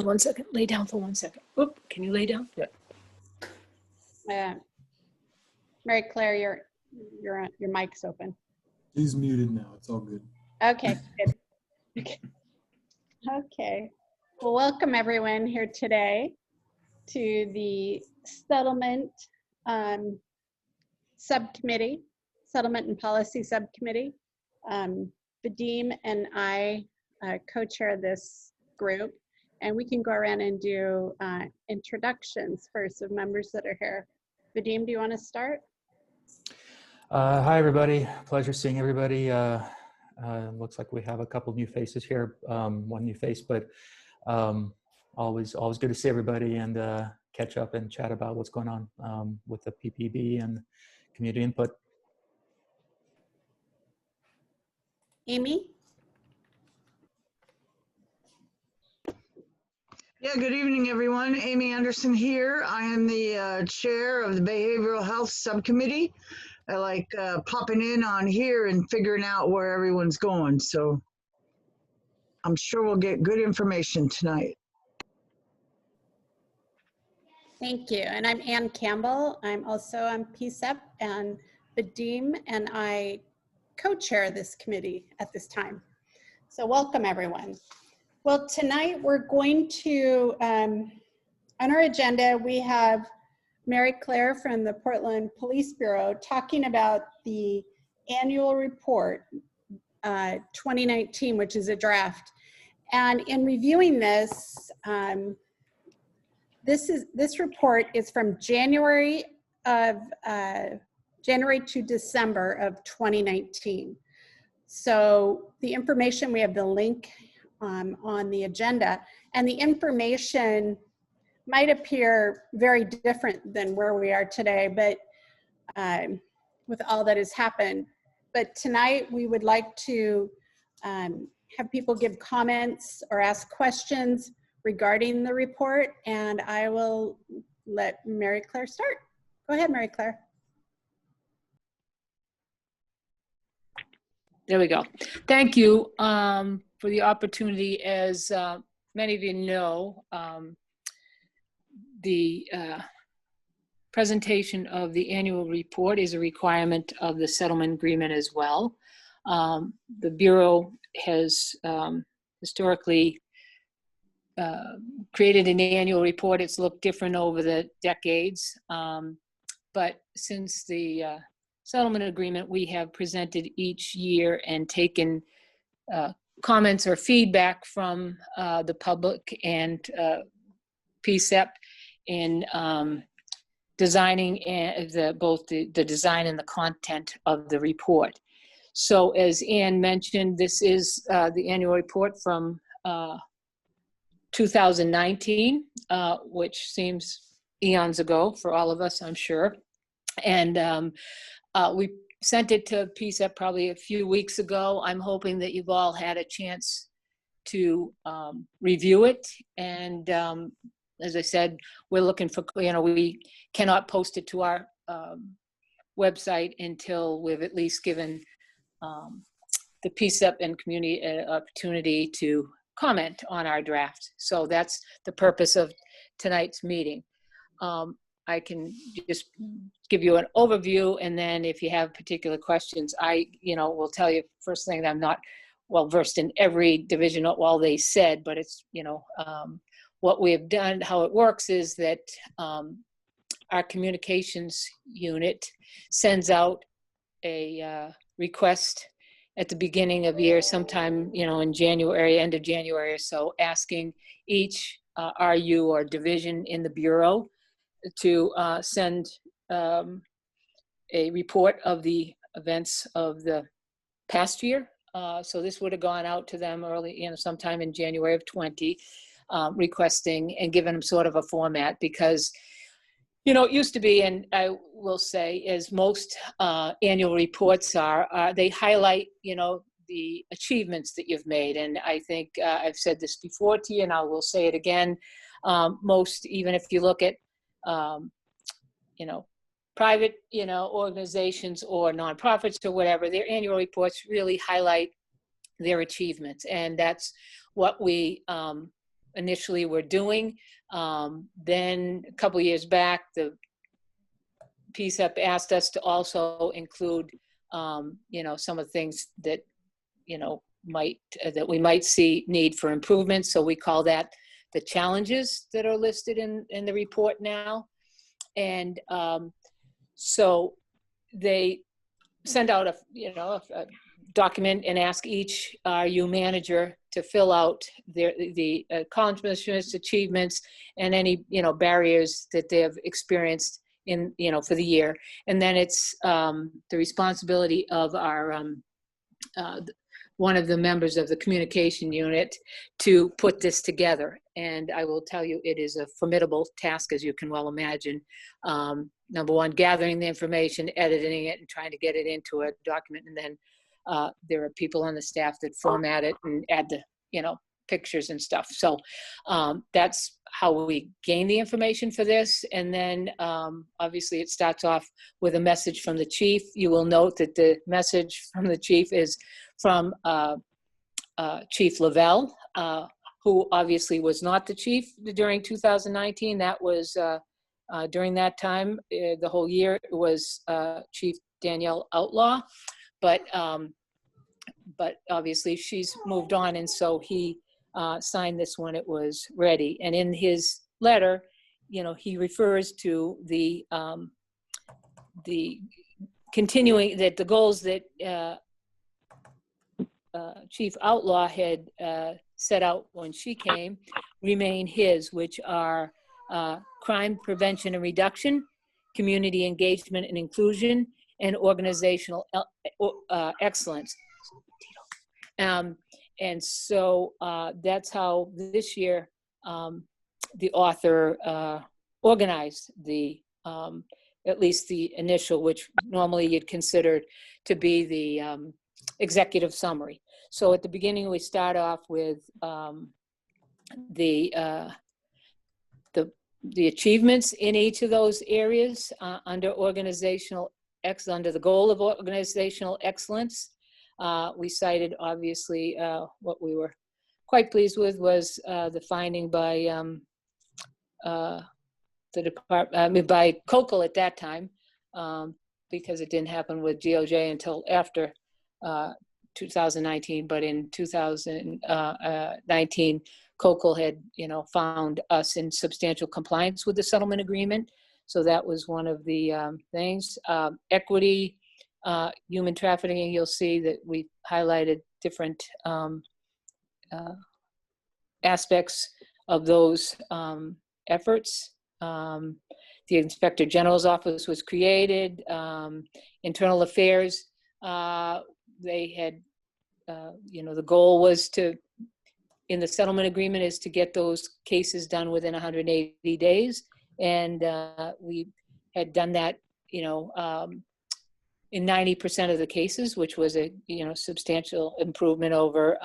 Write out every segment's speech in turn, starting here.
1 second. Lay down for 1 second. Oop, can you lay down? Yeah. Mary Claire, your mic's open. He's muted now. It's all good. Okay, good. Okay. Well, welcome everyone here today to the Settlement Subcommittee, Settlement and Policy Subcommittee. Vadim and I co-chair this group, and we can go around and do introductions first of members that are here. Vadim, do you want to start? Hi, everybody. Pleasure seeing everybody. Looks like we have a couple new faces here, one new face, but always good to see everybody and catch up and chat about what's going on with the PPB and community input. Amy? Yeah, good evening, everyone. Amy Anderson here. I am the chair of the Behavioral Health Subcommittee. I like popping in on here and figuring out where everyone's going. So I'm sure we'll get good information tonight. Thank you. And I'm Ann Campbell. I'm also on PCCEP, and Vadim and I co-chair this committee at this time. So welcome, everyone. Well, tonight we're going to, on our agenda, we have Mary Claire from the Portland Police Bureau talking about the annual report 2019, which is a draft. And in reviewing this, this report is from January to December of 2019. So the information, we have the link on the agenda, and the information might appear very different than where we are today, but with all that has happened. But tonight we would like to have people give comments or ask questions regarding the report, and I will let Mary Claire start. Go ahead, Mary Claire. There we go. Thank you for the opportunity. As many of you know, the presentation of the annual report is a requirement of the settlement agreement as well. The Bureau has historically created an annual report. It's looked different over the decades, but since the settlement agreement, we have presented each year and taken comments or feedback from the public and PCCEP in designing both the design and the content of the report. So as Ann mentioned, this is the annual report from 2019, which seems eons ago for all of us, I'm sure. And we sent it to PCCEP probably a few weeks ago. I'm hoping that you've all had a chance to review it. And as I said, we're looking for, we cannot post it to our website until we've at least given the PCCEP and community an opportunity to comment on our draft. So that's the purpose of tonight's meeting. I can just give you an overview, and then if you have particular questions, I will tell you first thing that I'm not well versed in every division of all they said, but it's, what we have done, how it works is that our communications unit sends out a request at the beginning of year, sometime, in January, end of January or so, asking each RU or division in the Bureau to send a report of the events of the past year. So this would have gone out to them early, sometime in January of 20, requesting and giving them sort of a format, because, it used to be, and I will say, as most annual reports are, they highlight, the achievements that you've made. And I think I've said this before to you, and I will say it again, most, even if you look at private, organizations or nonprofits or whatever, their annual reports really highlight their achievements. And that's what we initially were doing. Then a couple years back, the PCCEP asked us to also include, some of the things that, that we might see need for improvement. So we call that the challenges that are listed in the report now. And so they send out a document and ask each RU manager to fill out the accomplishments, achievements, and any barriers that they have experienced in for the year. And then it's the responsibility of our one of the members of the communication unit to put this together. And I will tell you, it is a formidable task, as you can well imagine. Number one, gathering the information, editing it, and trying to get it into a document. And then there are people on the staff that format it and add the, pictures and stuff. So that's how we gain the information for this. And then obviously it starts off with a message from the chief. You will note that the message from the chief is from Chief Lavelle, who obviously was not the chief during 2019. That was during that time, the whole year, it was Chief Danielle Outlaw, but obviously she's moved on, and so he signed this when it was ready. And in his letter, he refers to the continuing, that the goals that Chief Outlaw had set out when she came remain his, which are crime prevention and reduction, community engagement and inclusion, and organizational excellence. And so that's how this year the author organized the, at least the initial, which normally you'd consider to be the executive summary. So at the beginning, we start off with the achievements in each of those areas under under the goal of organizational excellence. We cited, obviously, what we were quite pleased with was the finding by the department, by COCL at that time, because it didn't happen with GOJ until after 2019. But in 2019, COCL had, found us in substantial compliance with the settlement agreement. So that was one of the things. Equity, human trafficking, you'll see that we highlighted different aspects of those efforts. The Inspector General's office was created. Internal affairs, they had, the goal was to, in the settlement agreement, is to get those cases done within 180 days. And we had done that, in 90% of the cases, which was a, substantial improvement over,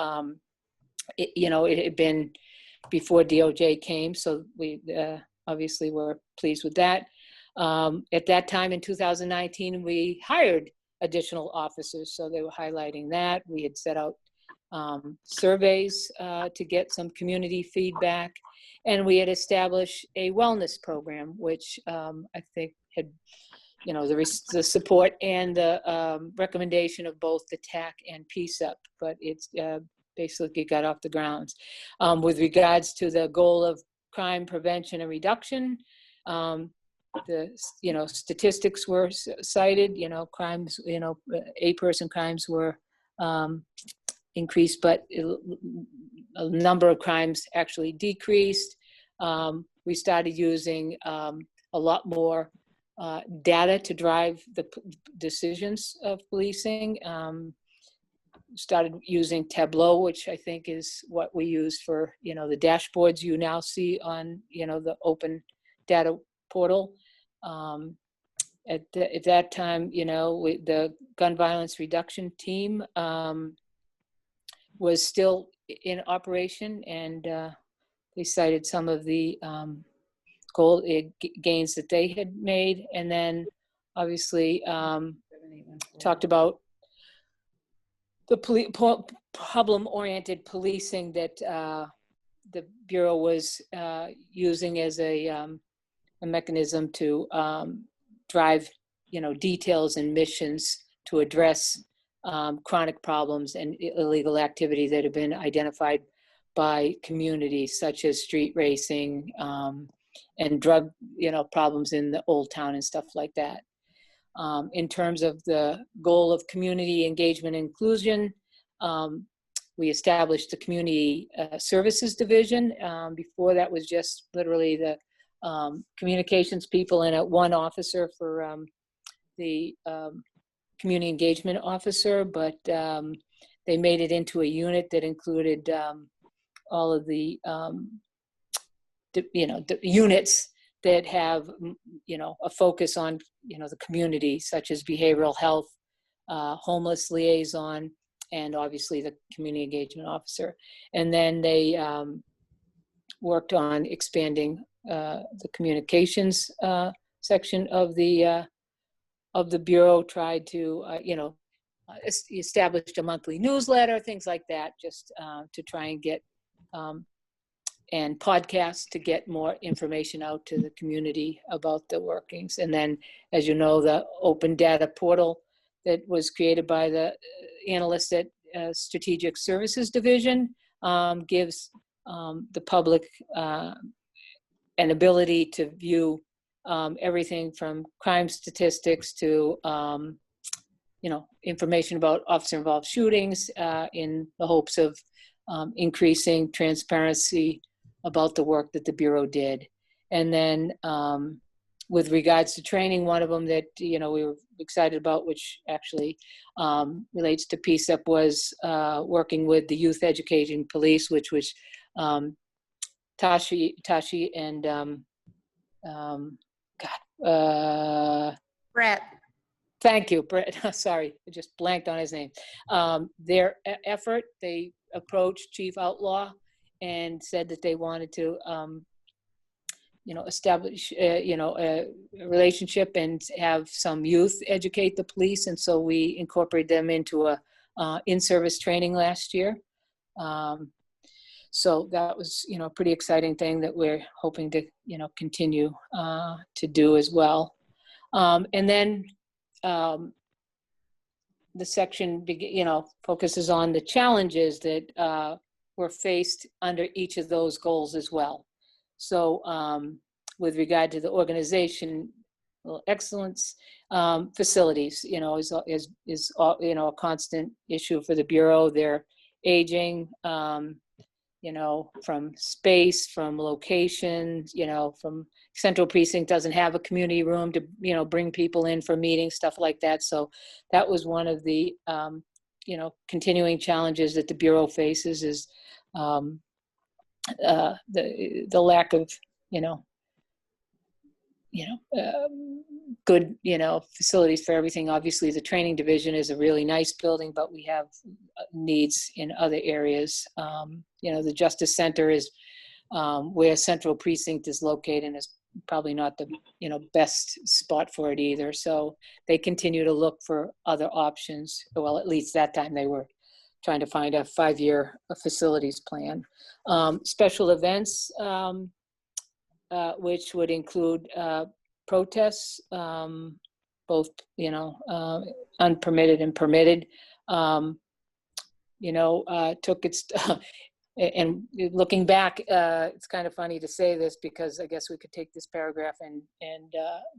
it had been before DOJ came. So we obviously were pleased with that. At that time in 2019, we hired additional officers. So they were highlighting that. We had set out surveys to get some community feedback. And we had established a wellness program, which I think had, the support and the recommendation of both the TAC and PCCEP, but it's basically got off the grounds. With regards to the goal of crime prevention and reduction, the statistics were cited. Crimes, A-person crimes were increased, but a number of crimes actually decreased. We started using a lot more data to drive the decisions of policing. Started using Tableau, which I think is what we use for, the dashboards you now see on, the open data portal. At that time, the gun violence reduction team was still in operation, and they cited some of the goal gains that they had made. And then obviously talked about the problem-oriented policing that the Bureau was using as a mechanism to drive, details and missions to address chronic problems and illegal activity that have been identified by communities, such as street racing and drug, problems in the Old Town and stuff like that. In terms of the goal of community engagement and inclusion, we established the Community Services Division. Before that was just literally the communications people and one officer for the community engagement officer, but they made it into a unit that included all of the, the units that have, a focus on, the community, such as behavioral health, homeless liaison, and obviously the community engagement officer. And then they worked on expanding the communications section of the Bureau, tried to, established a monthly newsletter, things like that, just to try and get, and podcasts to get more information out to the community about the workings. And then, as you know, the open data portal that was created by the analysts at Strategic Services Division gives the public an ability to view everything from crime statistics to information about officer-involved shootings in the hopes of increasing transparency about the work that the Bureau did. And then with regards to training, one of them that we were excited about, which actually relates to PCCEP, was working with the Youth Education Police, which was Tashi and Brett. Thank you, Brett. Sorry, I just blanked on his name. Their effort, they approached Chief Outlaw and said that they wanted to, establish, a relationship and have some youth educate the police. And so we incorporated them into a in-service training last year. So that was, a pretty exciting thing that we're hoping to, continue to do as well. And then the section, focuses on the challenges that were faced under each of those goals as well. So with regard to the organization, excellence, facilities, is a constant issue for the Bureau. They're aging, from space, from location, from Central Precinct doesn't have a community room to, bring people in for meetings, stuff like that. So that was one of the, continuing challenges that the Bureau faces is the lack of, good, facilities for everything. Obviously, the training division is a really nice building, but we have needs in other areas. The Justice Center is where Central Precinct is located, and is probably not the, best spot for it either. So they continue to look for other options. Well, at least that time they were trying to find a 5-year facilities plan. Special events, which would include protests, both, unpermitted and permitted, took its, and looking back, it's kind of funny to say this because I guess we could take this paragraph and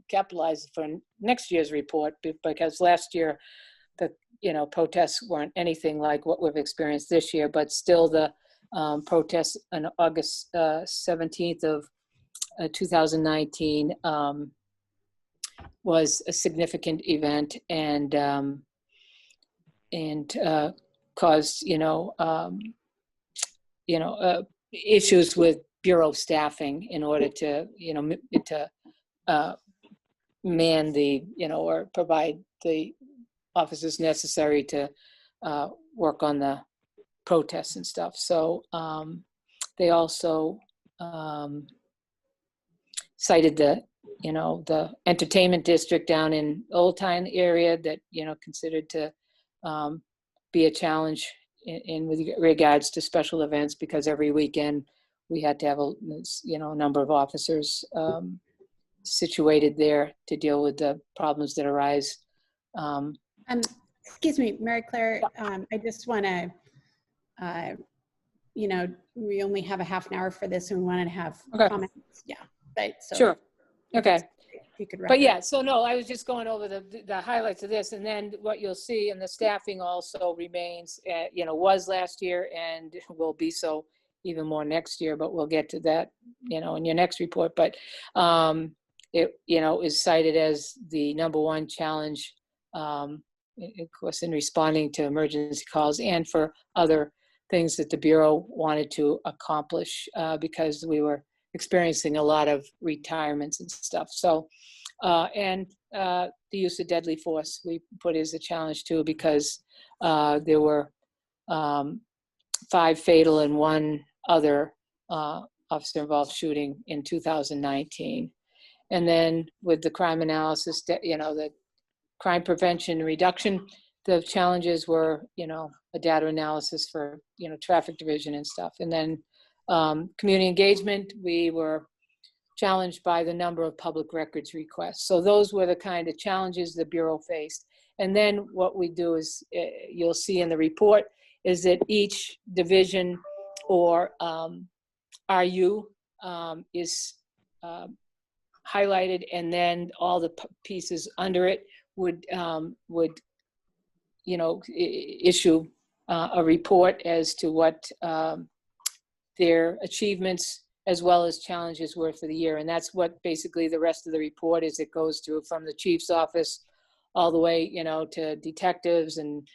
capitalize it for next year's report, because last year the, protests weren't anything like what we've experienced this year, but still the protests on August 17th of 2019 was a significant event and caused, issues with Bureau staffing in order to, man the, or provide the officers necessary to work on the protests and stuff. So they also cited the, the entertainment district down in Old Town area that, considered to be a challenge in with regards to special events, because every weekend we had to have a number of officers situated there to deal with the problems that arise. Excuse me, Mary Claire, I just want to, we only have a half an hour for this and we wanted to have comments. Yeah, but so. Sure. Okay. If you could wrap But it yeah, up. so no, I was just going over the highlights of this, and then what you'll see, and the staffing also remains, was last year and will be so even more next year, but we'll get to that, in your next report. But it, is cited as the #1 challenge, of course, in responding to emergency calls and for other things that the Bureau wanted to accomplish because we were experiencing a lot of retirements and stuff. So, and the use of deadly force we put as a challenge too, because there were 5 fatal and 1 other officer-involved shooting in 2019. And then with the crime analysis, the crime prevention and reduction, the challenges were, a data analysis for, traffic division and stuff. And then community engagement, we were challenged by the number of public records requests. So those were the kind of challenges the Bureau faced. And then what we do is, you'll see in the report, is that each division or RU is highlighted, and then all the pieces under it would issue a report as to what their achievements as well as challenges were for the year. And that's what basically the rest of the report is. It goes to from the chief's office all the way, to detectives and,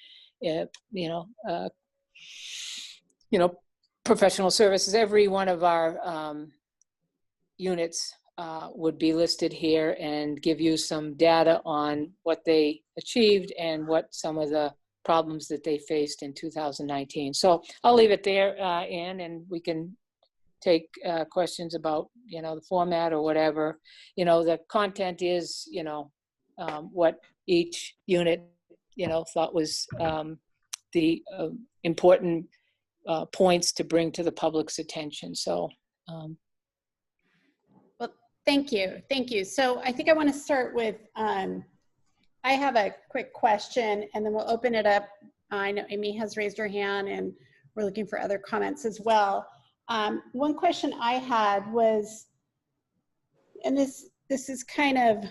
professional services. Every one of our units would be listed here and give you some data on what they achieved and what some of the problems that they faced in 2019. So I'll leave it there, Ann, and we can take questions about, the format or whatever. The content is, what each unit, thought was the important points to bring to the public's attention. So. Well, thank you. Thank you. So I think I want to start with, I have a quick question and then we'll open it up. I know Amy has raised her hand and we're looking for other comments as well. One question I had was, and this is kind of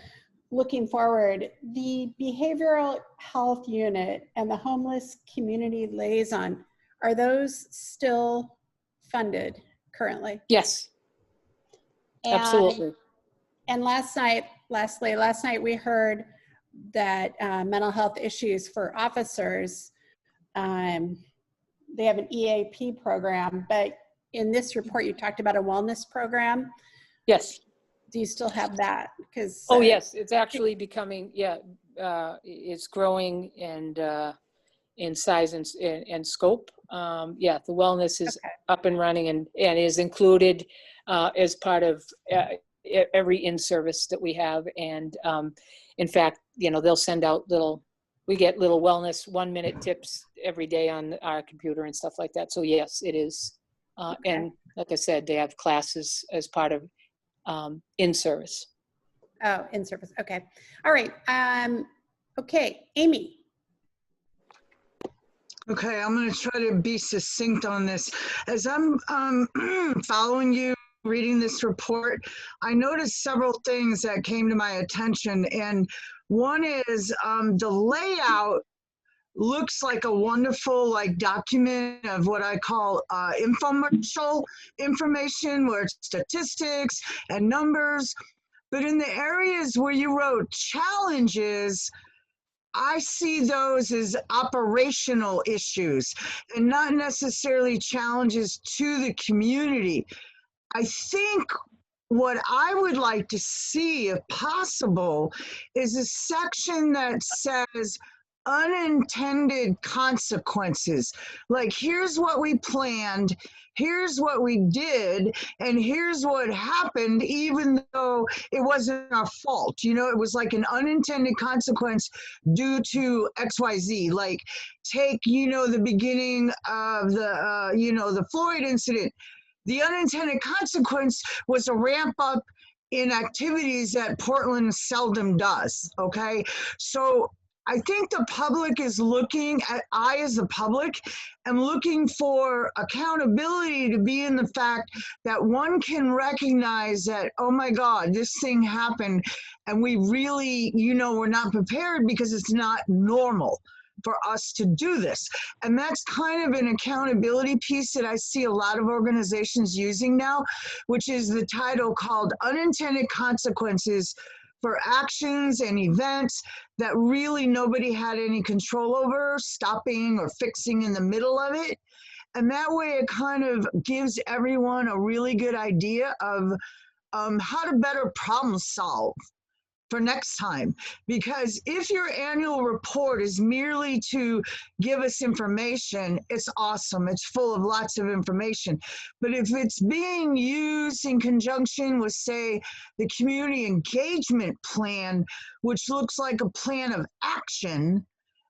looking forward, the behavioral health unit and the homeless community liaison, are those still funded currently? Yes, absolutely. And lastly, last night we heard that mental health issues for officers, they have an EAP program, but in this report you talked about a wellness program. Yes. Do you still have that? Because oh yes, it's actually becoming, it's growing and in size and scope. The wellness is up and running and is included as part of every in-service that we have. And in fact, they'll send out we get little wellness 1-minute tips every day on our computer and stuff like that. So yes, it is. And like I said, they have classes as part of in-service. Oh, in-service. Okay. All right. Okay, Amy. Okay, I'm going to try to be succinct on this. As I'm following you, reading this report, I noticed several things that came to my attention. And one is the layout looks like a wonderful document of what I call infomercial information, where it's statistics and numbers. But in the areas where you wrote challenges, I see those as operational issues and not necessarily challenges to the community. I think what I would like to see, if possible, is a section that says unintended consequences. Like, here's what we planned, here's what we did, and here's what happened, even though it wasn't our fault. It was like an unintended consequence due to XYZ. Like, take, the beginning of the Floyd incident. The unintended consequence was a ramp up in activities that Portland seldom does, okay? So I think the public is looking at, I as the public am looking for accountability to be in the fact that one can recognize that, oh my God, this thing happened and we really, we're not prepared because it's not normal for us to do this. And that's kind of an accountability piece that I see a lot of organizations using now, which is the title called Unintended Consequences for Actions and Events that really nobody had any control over, stopping or fixing in the middle of it. And that way it kind of gives everyone a really good idea of how to better problem solve for next time. Because if your annual report is merely to give us information, it's awesome. It's full of lots of information. But if it's being used in conjunction with, say, the community engagement plan, which looks like a plan of action,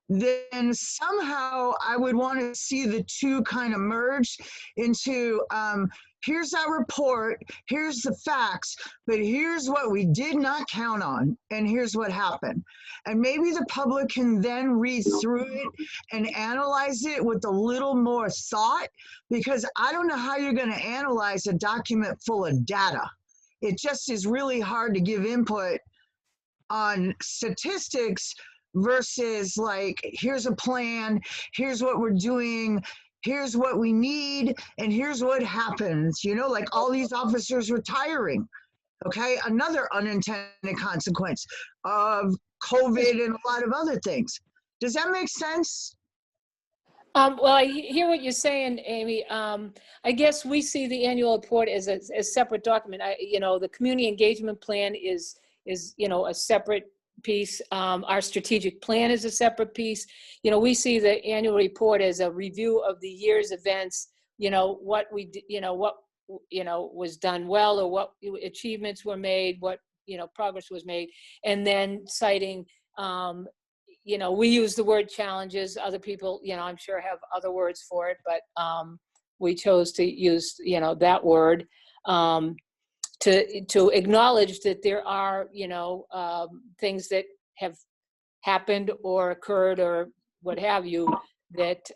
then somehow I would want to see the two kind of merge into here's our report, here's the facts, but here's what we did not count on, and here's what happened. And maybe the public can then read through it and analyze it with a little more thought, because I don't know how you're going to analyze a document full of data. It just is really hard to give input on statistics versus like, here's a plan, here's what we're doing, here's what we need, and here's what happens, like all these officers retiring, okay? Another unintended consequence of COVID and a lot of other things. Does that make sense? Well, I hear what you're saying, Amy. I guess we see the annual report as a separate document. The community engagement plan is a separate piece. Our strategic plan is a separate piece. We see the annual report as a review of the year's events, what we, what, was done well, or what achievements were made, what, progress was made, and then citing, we use the word challenges. Other people, I'm sure have other words for it, but we chose to use, that word. To acknowledge that there are, things that have happened or occurred or what have you that,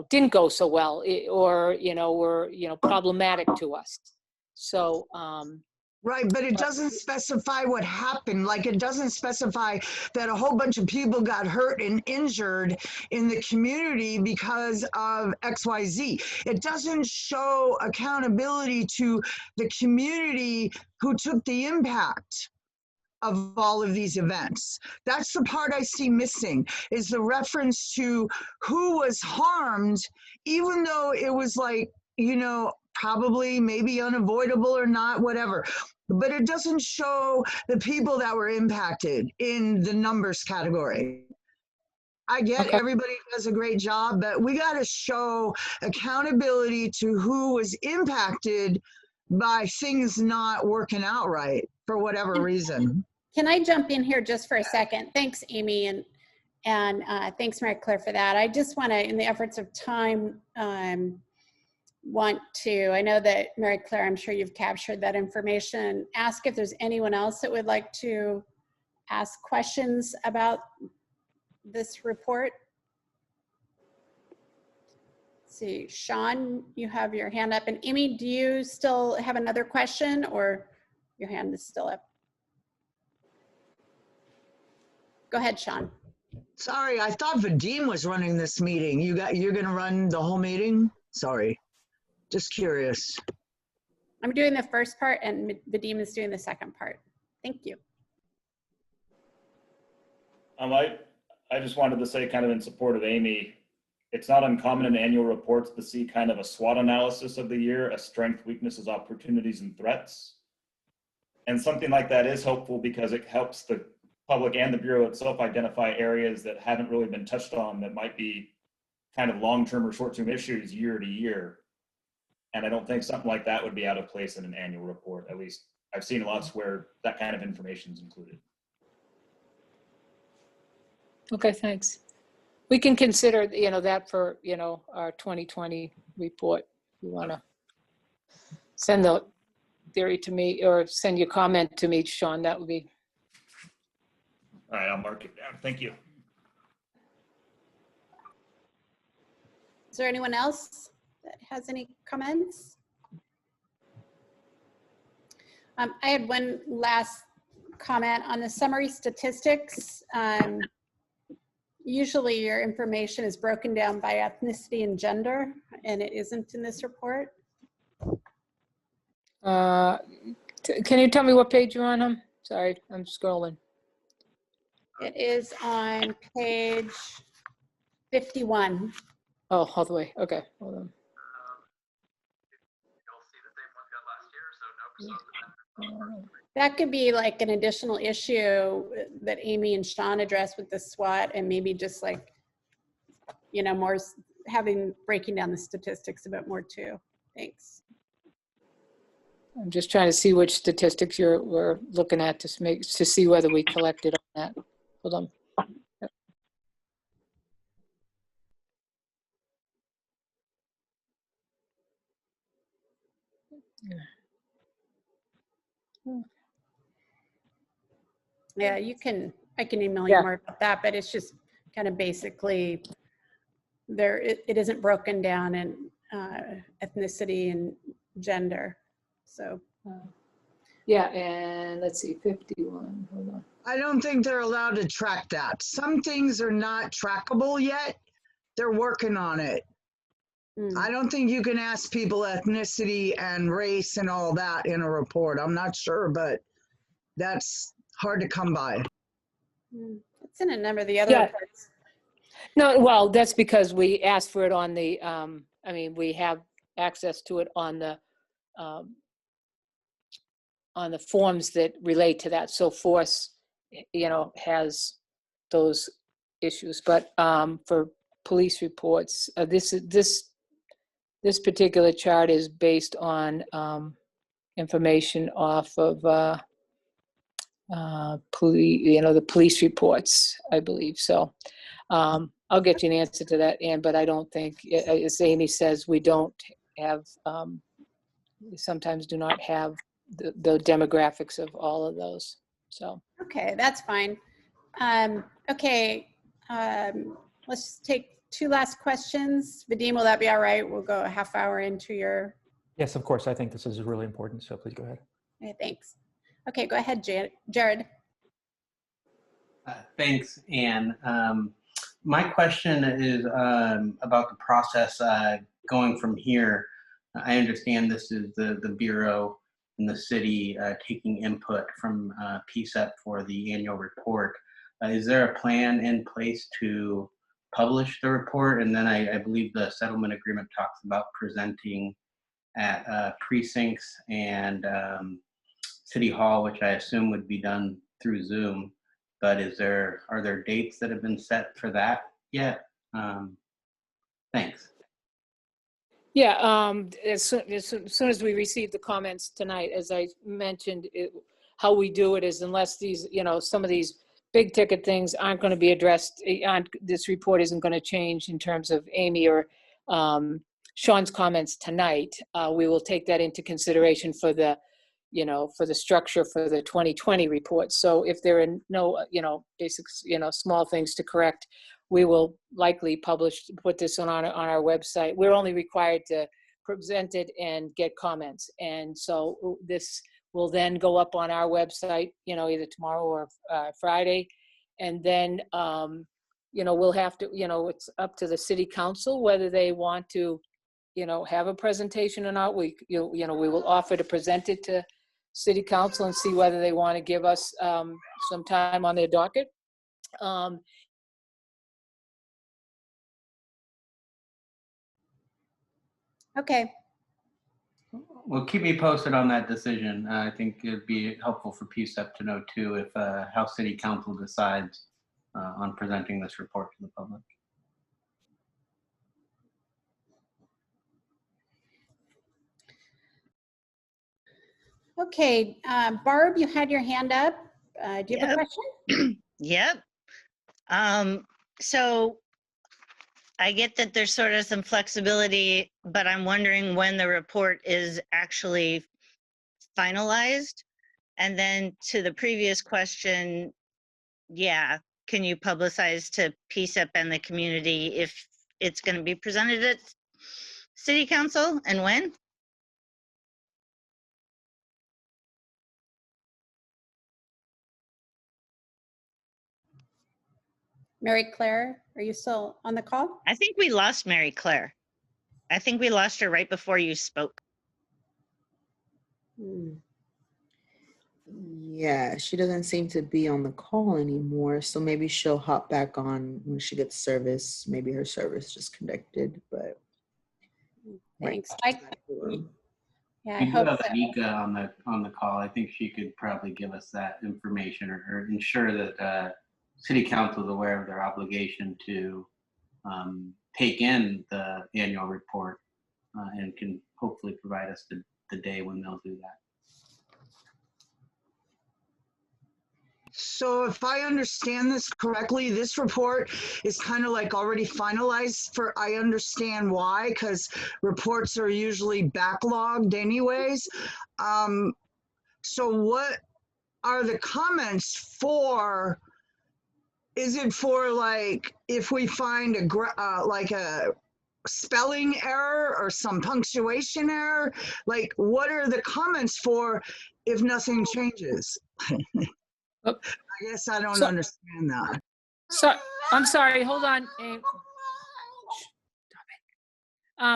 didn't go so well, or, were, problematic to us. So, right, but it doesn't specify what happened. Like, it doesn't specify that a whole bunch of people got hurt and injured in the community because of XYZ. It doesn't show accountability to the community who took the impact of all of these events. That's the part I see missing, is the reference to who was harmed, even though it was like, probably maybe unavoidable or not, whatever. But it doesn't show the people that were impacted in the numbers category. I get everybody does a great job, but we got to show accountability to who was impacted by things not working out right for whatever reason. Can I jump in here just for a second? Thanks, Amy, and thanks, Mary Claire, for that. I just want to, in the efforts of time, I know that Mary Claire, I'm sure you've captured that information, ask if there's anyone else that would like to ask questions about this report. Let's see, Sean, you have your hand up, and Amy, do you still have another question, or your hand is still up? Go ahead, Sean. Sorry, I thought Vadim was running this meeting. You're gonna run the whole meeting? Sorry, just curious. I'm doing the first part and Vadim is doing the second part. Thank you. I just wanted to say, kind of in support of Amy, it's not uncommon in annual reports to see kind of a SWOT analysis of the year, a strength, weaknesses, opportunities, and threats. And something like that is helpful because it helps the public and the Bureau itself identify areas that haven't really been touched on that might be kind of long-term or short-term issues year to year. And I don't think something like that would be out of place in an annual report. At least I've seen lots where that kind of information is included. okay, thanks. We can consider, that for, our 2020 report, if you want to. send the theory to me, or send your comment to me, Sean. That would be. All right, I'll mark it down. Thank you. Is there anyone else that has any comments? I had one last comment on the summary statistics. Usually your information is broken down by ethnicity and gender, and it isn't in this report. Can you tell me what page you're on? Sorry, I'm scrolling. It is on page 51. Oh, all the way. Okay, hold on. That could be like an additional issue that Amy and Sean addressed with the SWOT, and maybe just like, you know, more breaking down the statistics a bit more too. Thanks. I'm just trying to see which statistics we're looking at to see whether we collected on that. Hold on. Yep. Yeah, I can email you Yeah. more about that, but it's just kind of basically it isn't broken down in ethnicity and gender. So. Yeah, and let's see, 51, hold on. I don't think they're allowed to track that. Some things are not trackable yet. They're working on it. I don't think you can ask people ethnicity and race and all that in a report. I'm not sure, but that's hard to come by. It's in a number of the other reports. No, well, that's because we asked for it on the, I mean, we have access to it on the forms that relate to that. So Force, you know, has those issues. But for police reports, this particular chart is based on information off of the police reports, I believe. So I'll get you an answer to that, Ann, but I don't think, as Amy says, we don't have, we sometimes do not have the demographics of all of those. So. Okay, that's fine. Okay, let's take two last questions. Vadim, will that be all right? We'll go a half hour into your. Yes, of course. I think this is really important, so please go ahead. Okay, thanks. Okay, go ahead, Jared. Thanks, Ann. My question is about the process going from here. I understand this is the Bureau and the city taking input from PCCEP for the annual report. Is there a plan in place to publish the report? And then I believe the settlement agreement talks about presenting at precincts and City Hall, which I assume would be done through Zoom. But are there dates that have been set for that yet? Thanks. Yeah, as soon as we receive the comments tonight, as I mentioned, how we do it is, unless these, you know, some of these big ticket things aren't going to be addressed, this report isn't going to change in terms of Amy or Sean's comments tonight, we will take that into consideration for the, you know, for the structure for the 2020 report. So if there are no, you know, basic, you know, small things to correct, we will likely put this on our website. We're only required to present it and get comments. And so this will then go up on our website, you know, either tomorrow or Friday. And then, you know, we'll have to, you know, it's up to the city council whether they want to, you know, have a presentation or not. We will offer to present it to city council and see whether they want to give us some time on their docket. Okay. Well, keep me posted on that decision. I think it'd be helpful for PCCEP to know too if how City Council decides on presenting this report to the public. Okay, Barb, you had your hand up. Do you have a question? Yep. So I get that there's sort of some flexibility, but I'm wondering when the report is actually finalized. And then to the previous question, yeah, can you publicize to PCEP and the community if it's going to be presented at City Council and when? Mary Claire, are you still on the call? I think we lost Mary Claire. I think we lost her right before you spoke. Yeah, she doesn't seem to be on the call anymore, so maybe she'll hop back on when she gets service. Maybe her service just connected, but Thanks. Yeah, I We do hope have so. Anika on the call. I think she could probably give us that information or ensure that City Council is aware of their obligation to take in the annual report and can hopefully provide us the day when they'll do that. So if I understand this correctly, this report is kind of like already finalized for, I understand why, because reports are usually backlogged anyways. So what are the comments for? Is it for like, if we find like a spelling error or some punctuation error? Like, what are the comments for if nothing changes? I guess I don't understand that. So, I'm sorry, hold on.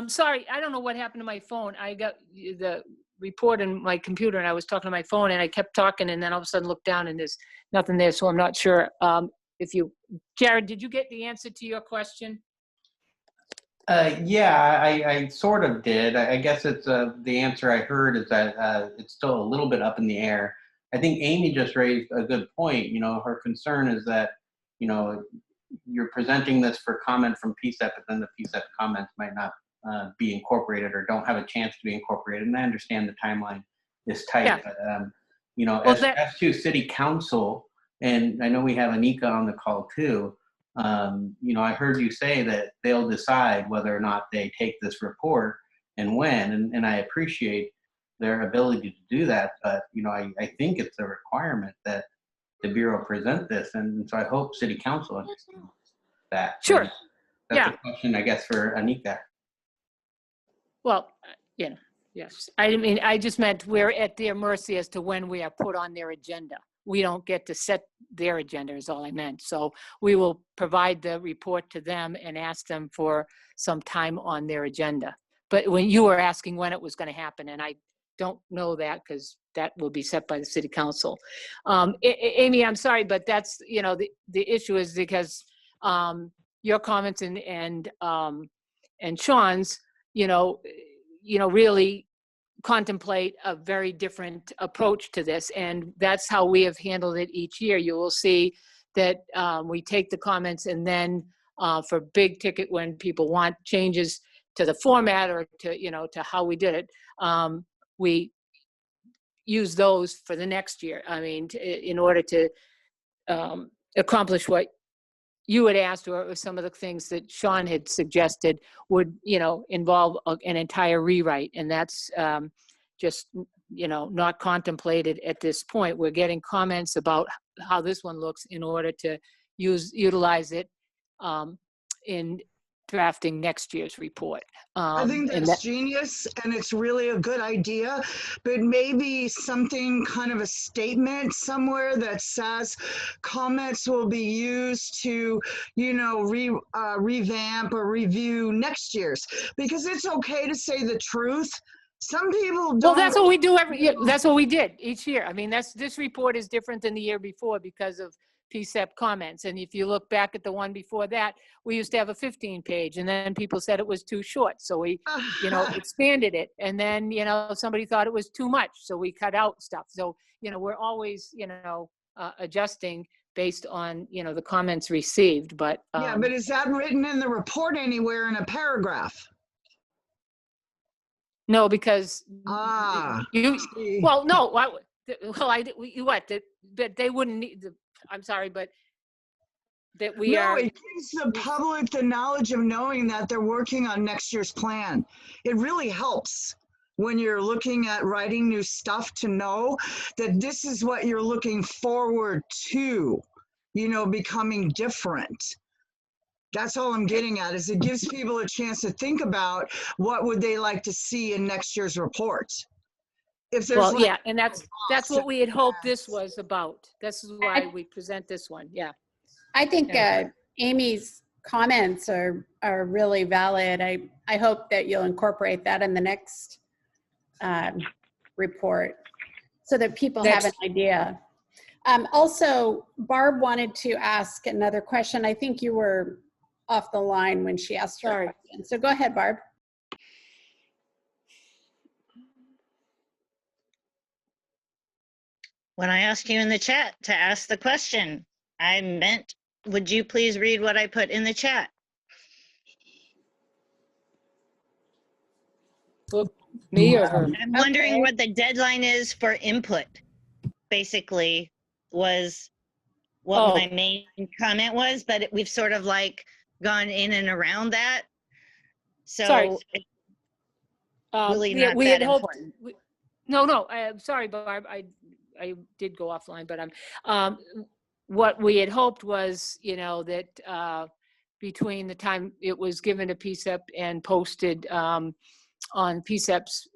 Sorry, I don't know what happened to my phone. I got the report in my computer and I was talking to my phone and I kept talking and then all of a sudden looked down and there's nothing there. So I'm not sure Jared, did you get the answer to your question? Yeah, I sort of did. I guess it's the answer I heard is that it's still a little bit up in the air. I think Amy just raised a good point. You know, her concern is that, you know, you're presenting this for comment from PCEP, but then the PCEP comments might not be incorporated or don't have a chance to be incorporated. And I understand the timeline is tight, Yeah. but you know, Well, as to City Council, and I know we have Anika on the call too. You know, I heard you say that they'll decide whether or not they take this report and when, and I appreciate their ability to do that, but you know, I think it's a requirement that the Bureau present this, and so I hope City Council understands that. Sure. That's Yeah. a question, I guess, for Anika. Well, you know, yes. I mean, I just meant we're at their mercy as to when we are put on their agenda. We don't get to set their agenda is all I meant. So we will provide the report to them and ask them for some time on their agenda. But when you were asking when it was going to happen, and I don't know that because that will be set by the City Council. Amy, I'm sorry, but that's, you know, the issue is because your comments and Sean's, you know, really contemplate a very different approach to this. And that's how we have handled it each year. You will see that we take the comments and then for big ticket, when people want changes to the format or to, you know, to how we did it, we use those for the next year. I mean, in order to accomplish what you had asked, or some of the things that Sean had suggested would, you know, involve an entire rewrite. And that's just, you know, not contemplated at this point. We're getting comments about how this one looks in order to utilize it in drafting next year's report. I think that's genius, and it's really a good idea, but maybe something, kind of a statement somewhere that says comments will be used to, you know, revamp or review next year's, because it's okay to say the truth. Some people don't. Well, that's what we do every year. That's what we did each year. I mean, this report is different than the year before because of PCEP comments. And if you look back at the one before that, we used to have a 15-page, and then people said it was too short. So we, you know, expanded it. And then, you know, somebody thought it was too much. So we cut out stuff. So, you know, we're always, you know, adjusting based on, you know, the comments received. But yeah, but is that written in the report anywhere in a paragraph? No, because you, see. well, no, what they wouldn't need the, I'm sorry, but that we No, are, it gives the public the knowledge of knowing that they're working on next year's plan. It really helps when you're looking at writing new stuff to know that this is what you're looking forward to, you know, becoming different. That's all I'm getting at, is it gives people a chance to think about what would they like to see in next year's report. If there's well, like, yeah, and that's what we had hoped this was about. This is why we present this one, yeah. I think Yeah. Amy's comments are really valid. I hope that you'll incorporate that in the next report so that people have an idea. Also, Barb wanted to ask another question. I think you were off the line when she asked her Sorry. question. So go ahead, Barb. When I asked you in the chat to ask the question, I meant, would you please read what I put in the chat? Well, me or her? I'm wondering Okay. what the deadline is for input, basically, was what Oh. my main comment was, but we've sort of like gone in and around that. Sorry. So it's Um, really yeah, not we that had hoped, important. no, I'm sorry, Barb, I did go offline, but what we had hoped was, you know, that between the time it was given to PCEP and posted on PCEP's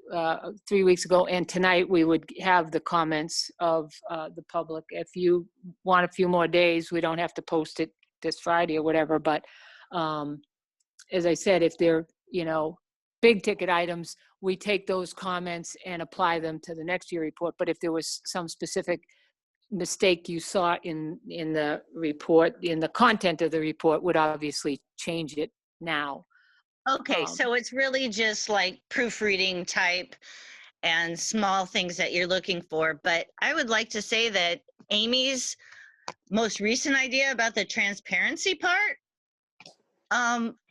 3 weeks ago and tonight, we would have the comments of the public. If you want a few more days, we don't have to post it this Friday or whatever, but as I said, if they're, you know, big ticket items, we take those comments and apply them to the next year report. But if there was some specific mistake you saw in the report, in the content of the report, would obviously change it now. Okay, so it's really just like proofreading type and small things that you're looking for. But I would like to say that Amy's most recent idea about the transparency part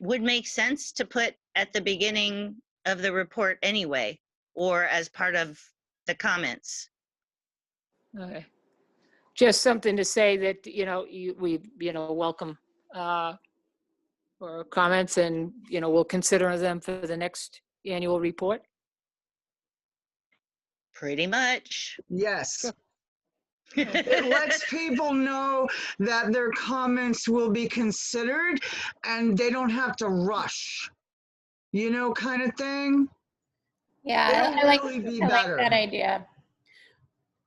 would make sense to put at the beginning of the report anyway, or as part of the comments. Okay. Just something to say that, you know, we, you know, welcome or comments, and, you know, we'll consider them for the next annual report. Pretty much. yes. It lets people know that their comments will be considered and they don't have to rush, you know, kind of thing. Yeah, It'll I like really be that better. idea.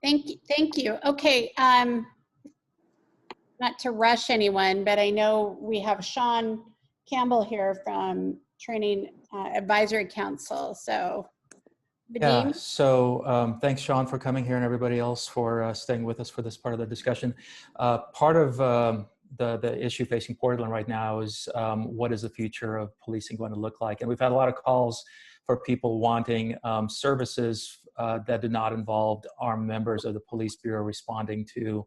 Thank you. Thank you. Okay. Not to rush anyone, but I know we have Sean Campbell here from Training Advisory Council. So, Yeah, Vadim? so thanks, Sean, for coming here, and everybody else for staying with us for this part of the discussion. Part of the issue facing Portland right now is what is the future of policing going to look like? And we've had a lot of calls for people wanting services that do not involve armed members of the police bureau responding to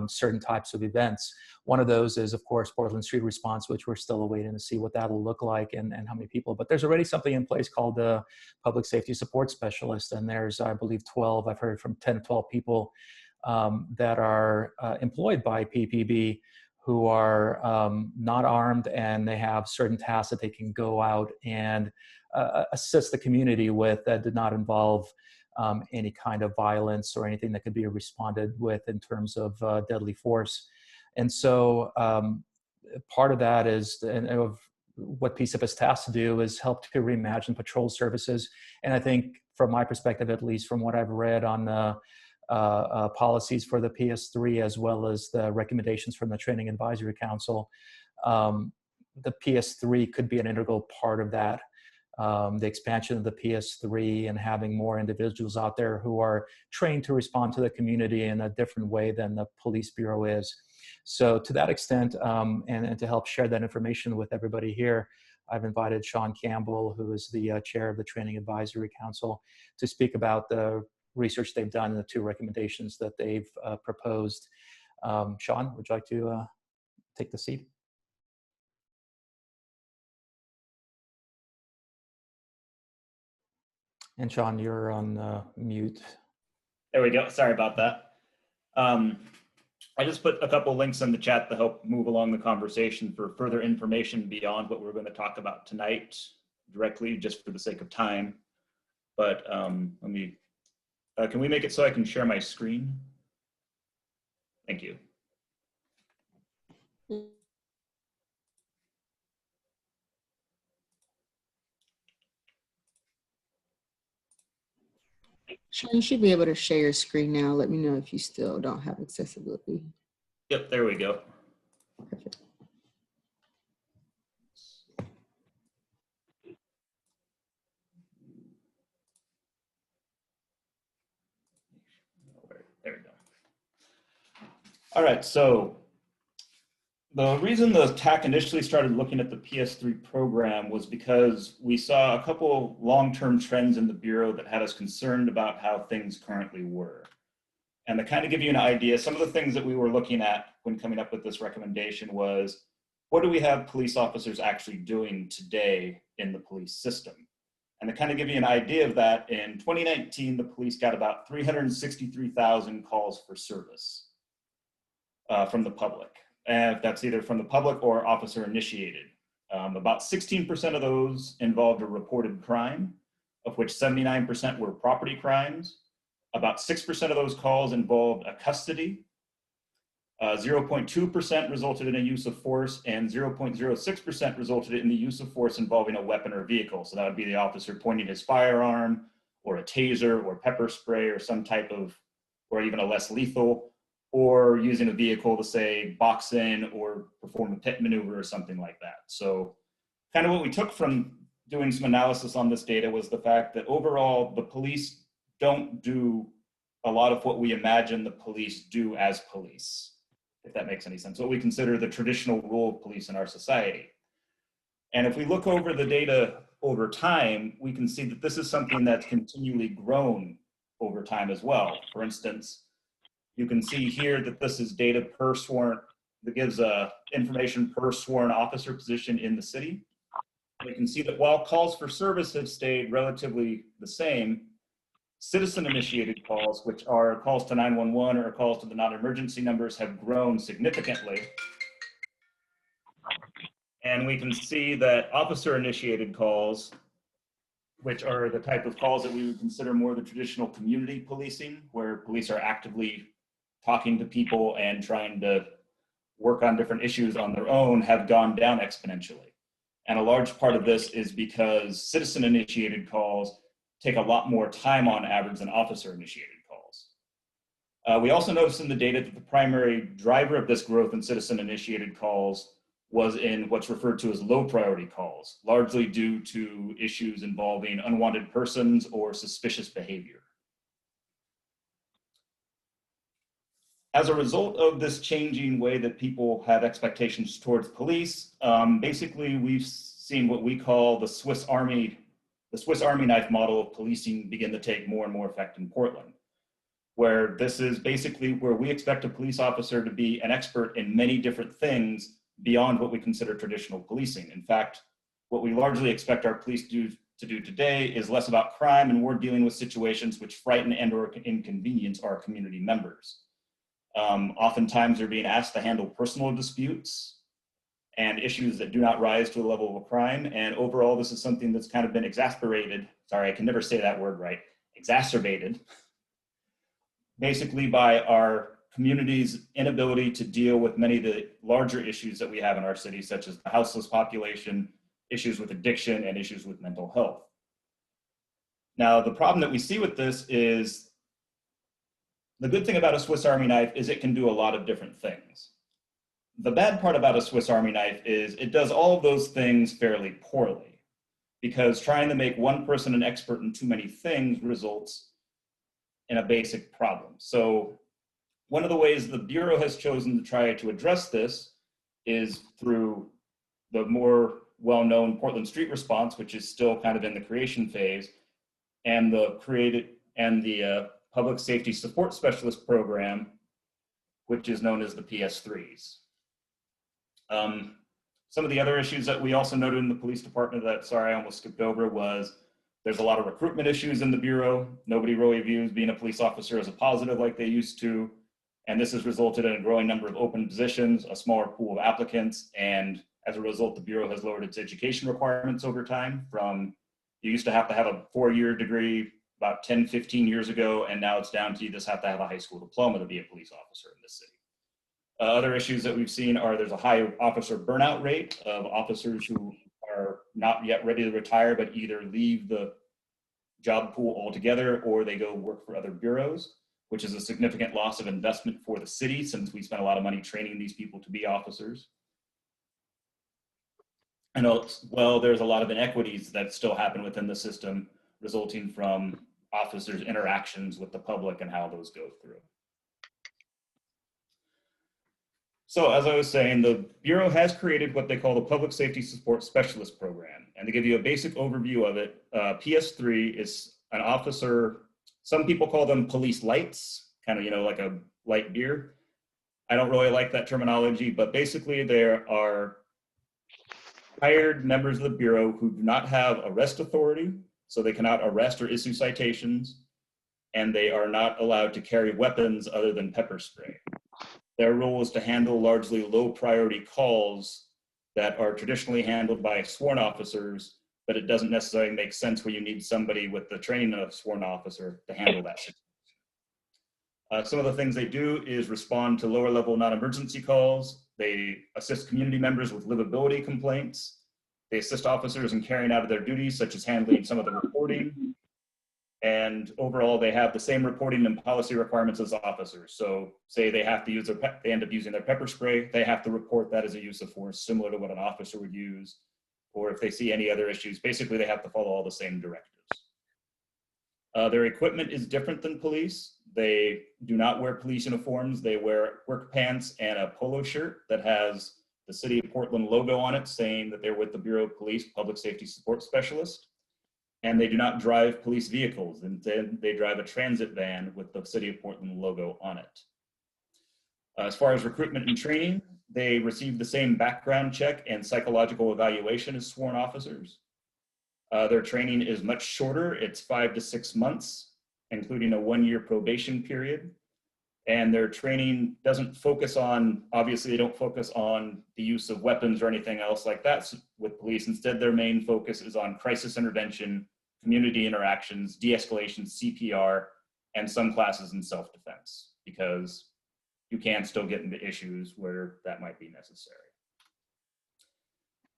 certain types of events. One of those is, of course, Portland Street Response, which we're still awaiting to see what that'll look like and how many people. But there's already something in place called the Public Safety Support Specialist. And there's, I believe, 12, I've heard from 10 to 12 people that are employed by PPB who are not armed, and they have certain tasks that they can go out and assist the community with that did not involve any kind of violence or anything that could be responded with in terms of deadly force. And so part of that is, and of what PCEP is tasked to do, is help to reimagine patrol services. And I think from my perspective, at least from what I've read on the policies for the PS3, as well as the recommendations from the Training Advisory Council, the PS3 could be an integral part of that. The expansion of the PS3 and having more individuals out there who are trained to respond to the community in a different way than the police bureau is. So to that extent, and to help share that information with everybody here, I've invited Sean Campbell, who is the chair of the Training Advisory Council, to speak about the research they've done and the 2 recommendations that they've proposed. Sean, would you like to take the seat? And Sean, you're on mute. There we go. Sorry about that. All I just put a couple links in the chat to help move along the conversation for further information beyond what we're going to talk about tonight directly, just for the sake of time. But let me, can we make it so I can share my screen? Thank you. Sean, you should be able to share your screen now. Let me know if you still don't have accessibility. Yep, there we go. Perfect. There we go. All right, so the reason the TAC initially started looking at the PS3 program was because we saw a couple long-term trends in the Bureau that had us concerned about how things currently were. And to kind of give you an idea, some of the things that we were looking at when coming up with this recommendation was, what do we have police officers actually doing today in the police system? And to kind of give you an idea of that, in 2019, the police got about 363,000 calls for service from the public. And that's either from the public or officer initiated. About 16% of those involved a reported crime, of which 79% were property crimes. About 6% of those calls involved a custody. 0.2% resulted in a use of force, and 0.06% resulted in the use of force involving a weapon or vehicle. So that would be the officer pointing his firearm, or a taser, or pepper spray, or some type of, or even a less lethal, or using a vehicle to, say, box in or perform a pit maneuver or something like that. So kind of what we took from doing some analysis on this data was the fact that overall, the police don't do a lot of what we imagine the police do as police, if that makes any sense, what we consider the traditional role of police in our society. And if we look over the data over time, we can see that this is something that's continually grown over time as well. For instance, you can see here that this is data per sworn, that gives information per sworn officer position in the city. We can see that while calls for service have stayed relatively the same, citizen-initiated calls, which are calls to 911 or calls to the non-emergency numbers, have grown significantly. And we can see that officer-initiated calls, which are the type of calls that we would consider more the traditional community policing, where police are actively talking to people and trying to work on different issues on their own, have gone down exponentially. And a large part of this is because citizen-initiated calls take a lot more time on average than officer-initiated calls. We also noticed in the data that the primary driver of this growth in citizen-initiated calls was in what's referred to as low-priority calls, largely due to issues involving unwanted persons or suspicious behavior. As a result of this changing way that people have expectations towards police, basically we've seen what we call the Swiss Army knife model of policing begin to take more and more effect in Portland, where this is basically where we expect a police officer to be an expert in many different things beyond what we consider traditional policing. In fact, what we largely expect our police to do today is less about crime and more dealing with situations which frighten and or inconvenience our community members. Oftentimes they're being asked to handle personal disputes and issues that do not rise to the level of a crime. And overall, this is something that's kind of been exacerbated. Sorry, I can never say that word right. Exacerbated, basically by our community's inability to deal with many of the larger issues that we have in our city, such as the houseless population, issues with addiction, and issues with mental health. Now, the problem that we see with this is, the good thing about a Swiss Army knife is it can do a lot of different things. The bad part about a Swiss Army knife is it does all of those things fairly poorly, because trying to make one person an expert in too many things results in a basic problem. So one of the ways the Bureau has chosen to try to address this is through the more well-known Portland Street Response, which is still kind of in the creation phase, and the Public Safety Support Specialist Program, which is known as the PS3s. Some of the other issues that we also noted in the police department that, sorry, I almost skipped over, was there's a lot of recruitment issues in the Bureau. Nobody really views being a police officer as a positive like they used to. And this has resulted in a growing number of open positions, a smaller pool of applicants, and as a result, the Bureau has lowered its education requirements over time from, you used to have a 4-year degree about 10, 15 years ago, and now it's down to you just have to have a high school diploma to be a police officer in this city. Other issues that we've seen are there's a high officer burnout rate of officers who are not yet ready to retire, but either leave the job pool altogether or they go work for other bureaus, which is a significant loss of investment for the city since we spent a lot of money training these people to be officers. And well, there's a lot of inequities that still happen within the system resulting from officers' interactions with the public and how those go through. So as I was saying, the Bureau has created what they call the Public Safety Support Specialist Program. And to give you a basic overview of it, PS3 is an officer, some people call them police lights, kind of, like a light beer. I don't really like that terminology, but basically there are hired members of the Bureau who do not have arrest authority, so they cannot arrest or issue citations, and they are not allowed to carry weapons other than pepper spray. Their role is to handle largely low priority calls that are traditionally handled by sworn officers, but it doesn't necessarily make sense where you need somebody with the training of a sworn officer to handle that situation. Some of the things they do is respond to lower level non-emergency calls. They assist community members with livability complaints. They assist officers in carrying out of their duties, such as handling some of the reporting. And overall, they have the same reporting and policy requirements as officers. So say they have to use they end up using their pepper spray, they have to report that as a use of force, similar to what an officer would use. Or if they see any other issues, basically they have to follow all the same directives. Their equipment is different than police. They do not wear police uniforms. They wear work pants and a polo shirt that has the City of Portland logo on it, saying that they're with the Bureau of Police Public Safety Support Specialist. And they do not drive police vehicles. Instead, they drive a transit van with the City of Portland logo on it. As far as recruitment and training, they receive the same background check and psychological evaluation as sworn officers. Their training is much shorter. It's 5 to 6 months, including a 1-year probation period. And their training doesn't focus on, obviously they don't focus on the use of weapons or anything else like that with police. Instead, their main focus is on crisis intervention, community interactions, de-escalation, CPR, and some classes in self-defense, because you can still get into issues where that might be necessary.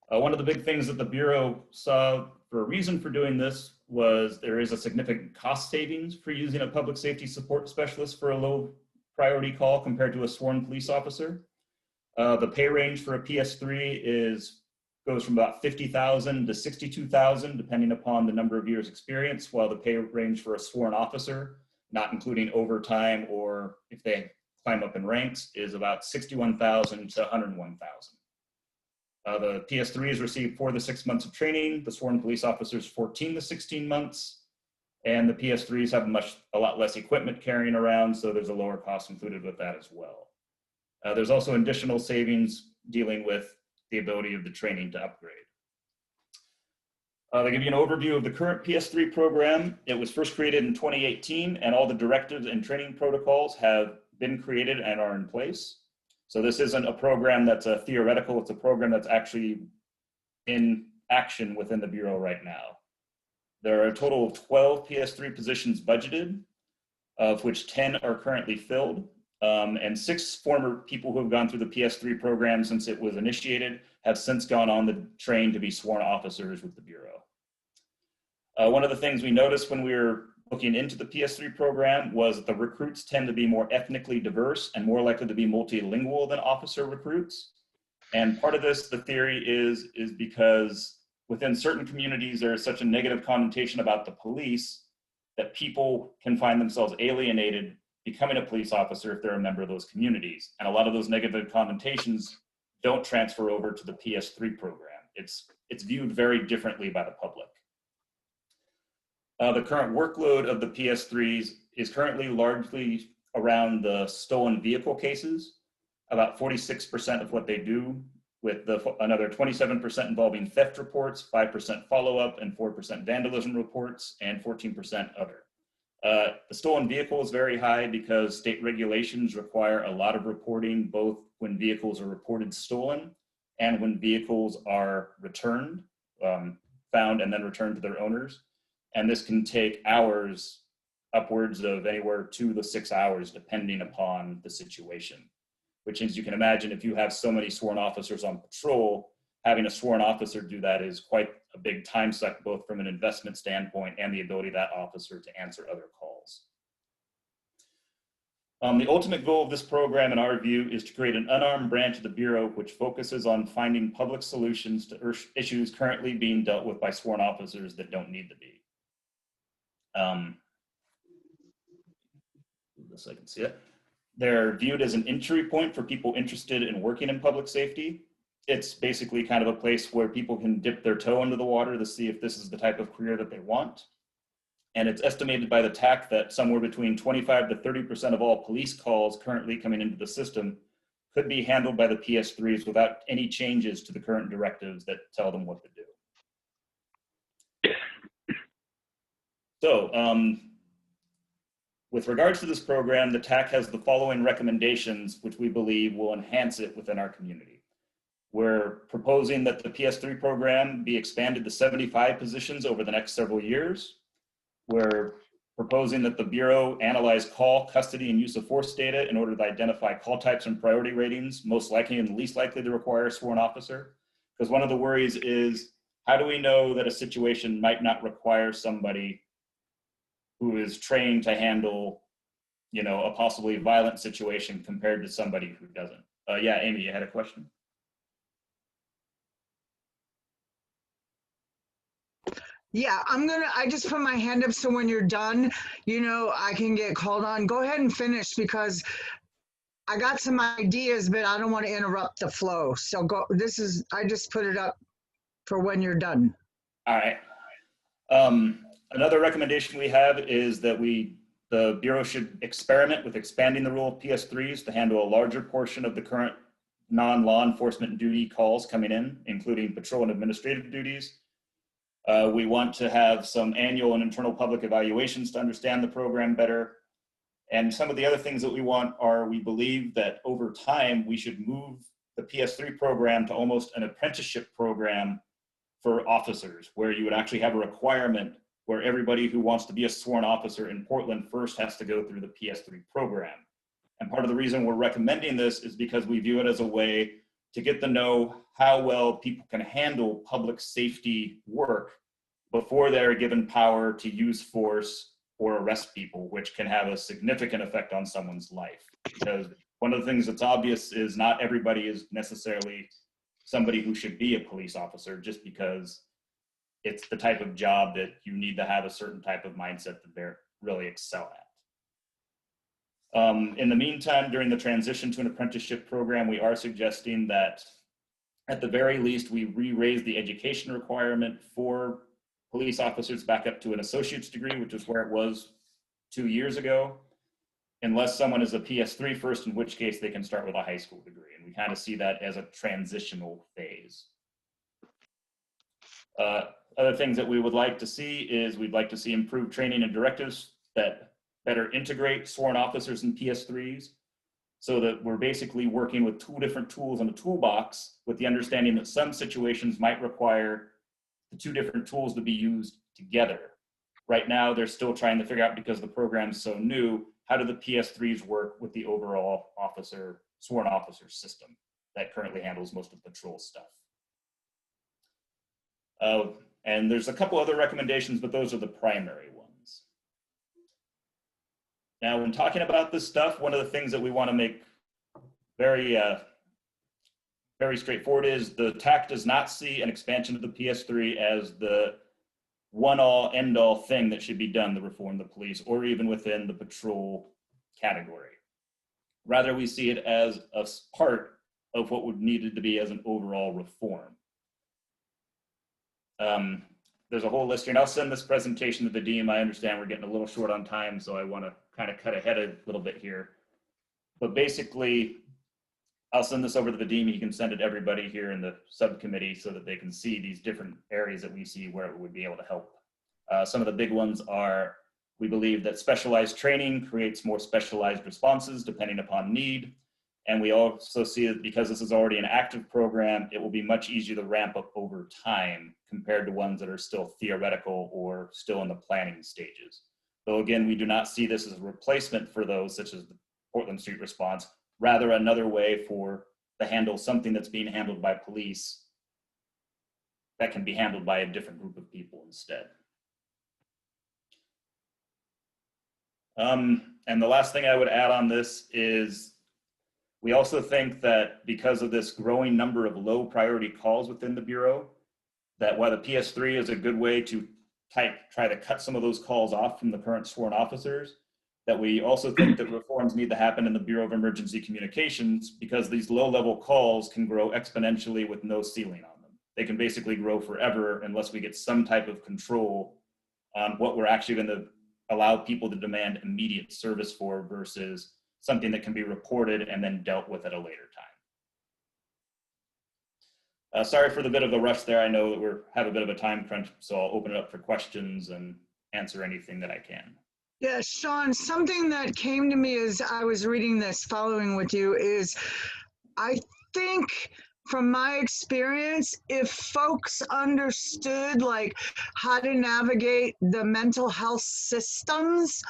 One of the big things that the Bureau saw for a reason for doing this was there is a significant cost savings for using a public safety support specialist for a low priority call compared to a sworn police officer. The pay range for a PS3 goes from about $50,000 to $62,000, depending upon the number of years experience, while the pay range for a sworn officer, not including overtime or if they climb up in ranks, is about $61,000 to $101,000. The PS3s receive 4 to 6 months of training, the sworn police officers 14 to 16 months, and the PS3s have a lot less equipment carrying around, so there's a lower cost included with that as well. There's also additional savings dealing with the ability of the training to upgrade. They give you an overview of the current PS3 program. It was first created in 2018, and all the directives and training protocols have been created and are in place. So this isn't a program that's a theoretical, it's a program that's actually in action within the Bureau right now. There are a total of 12 PS3 positions budgeted, of which 10 are currently filled, and 6 former people who have gone through the PS3 program since it was initiated have since gone on the train to be sworn officers with the Bureau. One of the things we noticed when we were looking into the PS3 program was that the recruits tend to be more ethnically diverse and more likely to be multilingual than officer recruits. And part of this, the theory is because within certain communities, there is such a negative connotation about the police that people can find themselves alienated becoming a police officer if they're a member of those communities. And a lot of those negative connotations don't transfer over to the PS3 program. It's viewed very differently by the public. The current workload of the PS3s is currently largely around the stolen vehicle cases, about 46% of what they do, with another 27% involving theft reports, 5% follow-up, and 4% vandalism reports, and 14% other. The stolen vehicle is very high because state regulations require a lot of reporting, both when vehicles are reported stolen and when vehicles are returned, found and then returned to their owners. And this can take hours, upwards of anywhere 2 to 6 hours, depending upon the situation. Which is, you can imagine, if you have so many sworn officers on patrol, having a sworn officer do that is quite a big time suck, both from an investment standpoint and the ability of that officer to answer other calls. The ultimate goal of this program, in our view, is to create an unarmed branch of the Bureau which focuses on finding public solutions to issues currently being dealt with by sworn officers that don't need to be. This I can see it. They're viewed as an entry point for people interested in working in public safety. It's basically kind of a place where people can dip their toe into the water to see if this is the type of career that they want. And it's estimated by the TAC that somewhere between 25 to 30% of all police calls currently coming into the system could be handled by the PS3s without any changes to the current directives that tell them what to do. So, with regards to this program, the TAC has the following recommendations, which we believe will enhance it within our community. We're proposing that the PS3 program be expanded to 75 positions over the next several years. We're proposing that the Bureau analyze call, custody, and use of force data in order to identify call types and priority ratings, most likely and least likely to require a sworn officer. Because one of the worries is, how do we know that a situation might not require somebody who is trained to handle, you know, a possibly violent situation compared to somebody who doesn't? Yeah, Amy, you had a question? Yeah, I just put my hand up so when you're done, you know, I can get called on. Go ahead and finish because I got some ideas, but I don't want to interrupt the flow. So I just put it up for when you're done. All right. Another recommendation we have is that the Bureau should experiment with expanding the role of PS3s to handle a larger portion of the current non-law enforcement duty calls coming in, including patrol and administrative duties. We want to have some annual and internal public evaluations to understand the program better. And some of the other things that we want are, we believe that over time, we should move the PS3 program to almost an apprenticeship program for officers, where you would actually have a requirement where everybody who wants to be a sworn officer in Portland first has to go through the PS3 program. And part of the reason we're recommending this is because we view it as a way to get to know how well people can handle public safety work before they're given power to use force or arrest people, which can have a significant effect on someone's life. Because one of the things that's obvious is not everybody is necessarily somebody who should be a police officer just because it's the type of job that you need to have a certain type of mindset that they're really excel at. In the meantime, during the transition to an apprenticeship program, we are suggesting that at the very least, we re-raise the education requirement for police officers back up to an associate's degree, which is where it was 2 years ago, unless someone is a PS3 first, in which case they can start with a high school degree. And we kind of see that as a transitional phase. Other things that we would like to see is we'd like to see improved training and directives that better integrate sworn officers and PS3s, so that we're basically working with 2 different tools in a toolbox, with the understanding that some situations might require the 2 different tools to be used together. Right now, they're still trying to figure out, because the program's so new, how do the PS3s work with the overall sworn officer system that currently handles most of the patrol stuff. And there's a couple other recommendations, but those are the primary ones. Now, when talking about this stuff, one of the things that we want to make very straightforward is the TAC does not see an expansion of the PS3 as the one-all, end-all thing that should be done to reform the police, or even within the patrol category. Rather, we see it as a part of what would needed to be as an overall reform. There's a whole list here, and I'll send this presentation to the dean. I understand we're getting a little short on time, so I want to kind of cut ahead a little bit here. But basically, I'll send this over to the dean. He can send it to everybody here in the subcommittee so that they can see these different areas that we see where it would be able to help. Some of the big ones are We believe that specialized training creates more specialized responses depending upon need. And we also see that because this is already an active program, it will be much easier to ramp up over time compared to ones that are still theoretical or still in the planning stages. So again, we do not see this as a replacement for those such as the Portland Street response, rather another way to handle something that's being handled by police that can be handled by a different group of people instead. And the last thing I would add on this is we also think that because of this growing number of low priority calls within the Bureau, that while the PS3 is a good way to try to cut some of those calls off from the current sworn officers, that we also think that reforms need to happen in the Bureau of Emergency Communications because these low-level calls can grow exponentially with no ceiling on them. They can basically grow forever unless we get some type of control on what we're actually going to allow people to demand immediate service for versus something that can be reported and then dealt with at a later time. Sorry for the bit of the rush there. I know that we have a bit of a time crunch, so I'll open it up for questions and answer anything that I can. Yeah, Sean, something that came to me as I was reading this, following with you, is I think from my experience, if folks understood like how to navigate the mental health systems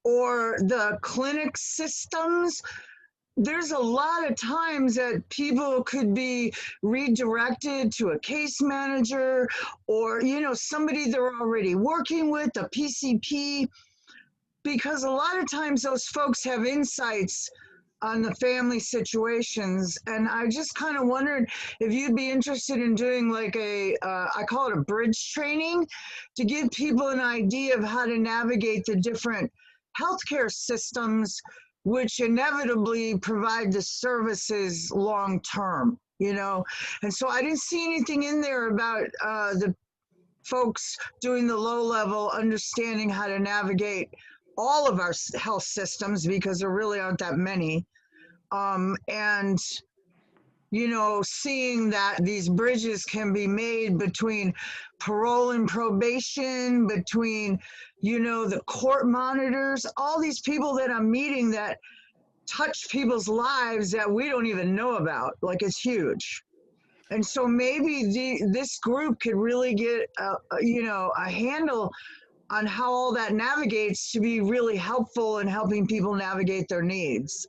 or the clinic systems, there's a lot of times that people could be redirected to a case manager or, you know, somebody they're already working with, a PCP, because a lot of times those folks have insights on the family situations. And I just kind of wondered if you'd be interested in doing like I call it a bridge training to give people an idea of how to navigate the different healthcare systems, which inevitably provide the services long term, you know? And so I didn't see anything in there about the folks doing the low level, understanding how to navigate all of our health systems because there really aren't that many. And, you know, seeing that these bridges can be made between parole and probation, between, you know, the court monitors, all these people that I'm meeting that touch people's lives that we don't even know about, like it's huge. And so maybe this group could really get, you know, a handle on how all that navigates to be really helpful in helping people navigate their needs.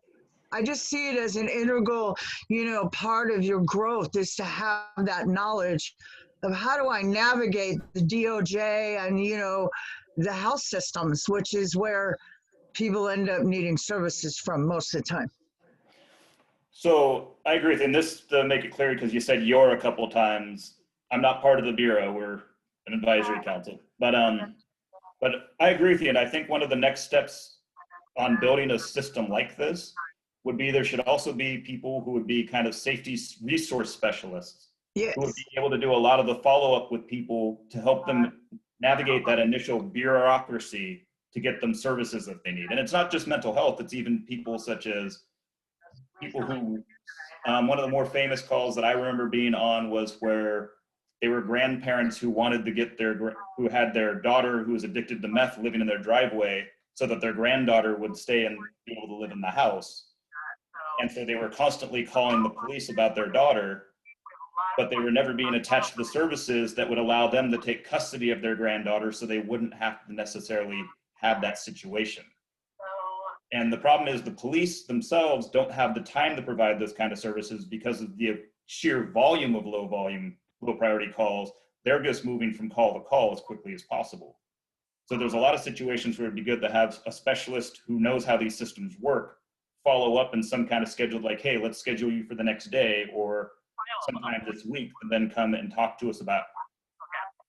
I just see it as an integral, you know, part of your growth is to have that knowledge of how do I navigate the DOJ and, you know, the health systems, which is where people end up needing services from most of the time. So I agree with you. And this, to make it clear, because you said you're a couple of times, I'm not part of the Bureau, we're an advisory council. But I agree with you, and I think one of the next steps on building a system like this would be there should also be people who would be kind of safety resource specialists. Yes. Who would be able to do a lot of the follow-up with people to help them navigate that initial bureaucracy to get them services that they need. And it's not just mental health, it's even people such as people who, one of the more famous calls that I remember being on was where they were grandparents who wanted to get who had their daughter who was addicted to meth living in their driveway so that their granddaughter would stay and be able to live in the house. And so they were constantly calling the police about their daughter, but they were never being attached to the services that would allow them to take custody of their granddaughter so they wouldn't have to necessarily have that situation. And the problem is the police themselves don't have the time to provide those kind of services because of the sheer volume of low priority calls. They're just moving from call to call as quickly as possible. So there's a lot of situations where it'd be good to have a specialist who knows how these systems work follow up in some kind of schedule, like, hey, let's schedule you for the next day or sometime this week, and then come and talk to us about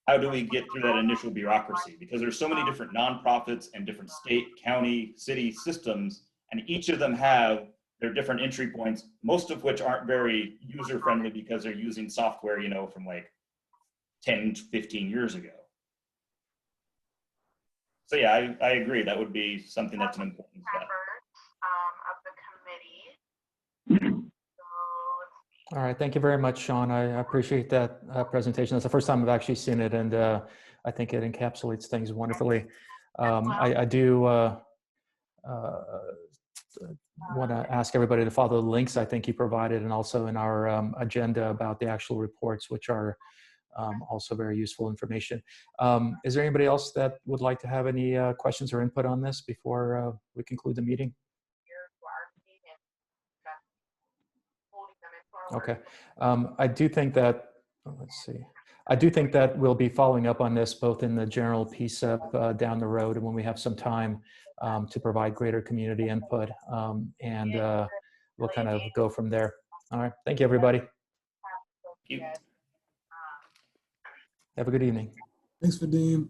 how do we get through that initial bureaucracy? Because there's so many different nonprofits and different state, county, city systems, and each of them have their different entry points, most of which aren't very user-friendly because they're using software, you know, from like 10, 15 years ago. So yeah, I agree. That would be something that's an important step. All right, thank you very much, Sean. I appreciate that presentation. That's the first time I've actually seen it, and I think it encapsulates things wonderfully. I do want to ask everybody to follow the links I think you provided, and also in our agenda about the actual reports, which are also very useful information. Is there anybody else that would like to have any questions or input on this before we conclude the meeting? Okay. I do think that, let's see. I do think that we'll be following up on this both in the general PCCEP down the road and when we have some time to provide greater community input, and we'll kind of go from there. All right. Thank you, everybody. Thank you. Have a good evening. Thanks, Vadim.